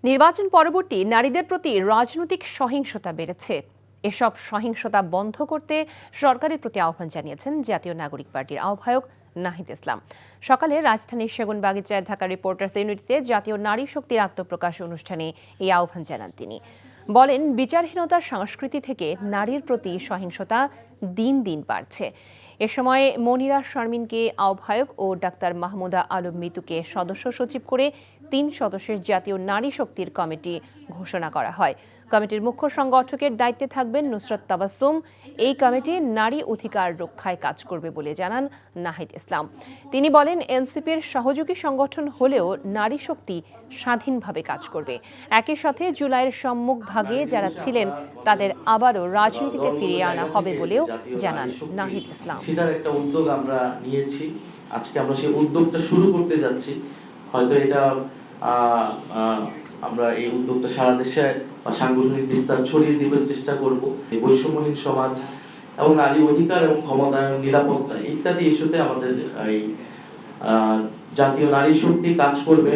নির্বাচন পরবর্তী নারীদের প্রতি রাজনৈতিক সহিংসতা বেড়েছে। এসব সহিংসতা বন্ধ করতে সরকারের প্রতি আহ্বান জানিয়েছেন জাতীয় নাগরিক পার্টির আহ্বায়ক নাহিদ ইসলাম। সকালে রাজধানীর সেগুনবাগিচায় ঢাকা রিপোর্টার্স ইউনিটিতে জাতীয় নারী শক্তির আত্মপ্রকাশ অনুষ্ঠানে এই আহ্বান জানান তিনি। বলেন, বিচারহীনতার সংস্কৃতি থেকে নারীর প্রতি সহিংসতা দিন দিন বাড়ছে। এ সময় মনিরা শারমিনকে আহ্বায়ক ও ডাক্তার মাহমুদা আলম মিতুকে সদস্য সচিব করে ৩ সদস্যের জাতীয় নারী শক্তির কমিটি ঘোষণা করা হয়। কমিটির মুখ্য সংগঠকের দায়িত্বে থাকবেন নুসরাত তাবাসসুম। এই কমিটি নারী অধিকার রক্ষায় কাজ করবে বলে জানান নাহিদ ইসলাম। তিনি বলেন, এনসিপির সহযোগী সংগঠন হলেও নারী শক্তি স্বাধীনভাবে কাজ করবে। একই সাথে জুলাইয়ের সম্মুখভাগে যারা ছিলেন তাদের আবারও রাজনীতিতে ফিরিয়ে আনা হবে বলেও জানান নাহিদ ইসলাম। সেটার একটা উদ্যোগ আমরা নিয়েছি। আজকে আমরা সেই উদ্যোগটা শুরু করতে যাচ্ছি। হয়তো এটা আমরা এই উদ্যোগটা সারা দেশে বা সাংগঠনিক বিস্তার ছড়িয়ে দেওয়ার চেষ্টা করব। এই বৈষম্যহীন সমাজ এবং নারী অধিকার এবং ক্ষমতায়ন, নিরাপত্তা ইত্যাদি ইস্যুতে আমাদের এই জাতীয় নারী শক্তি কাজ করবে।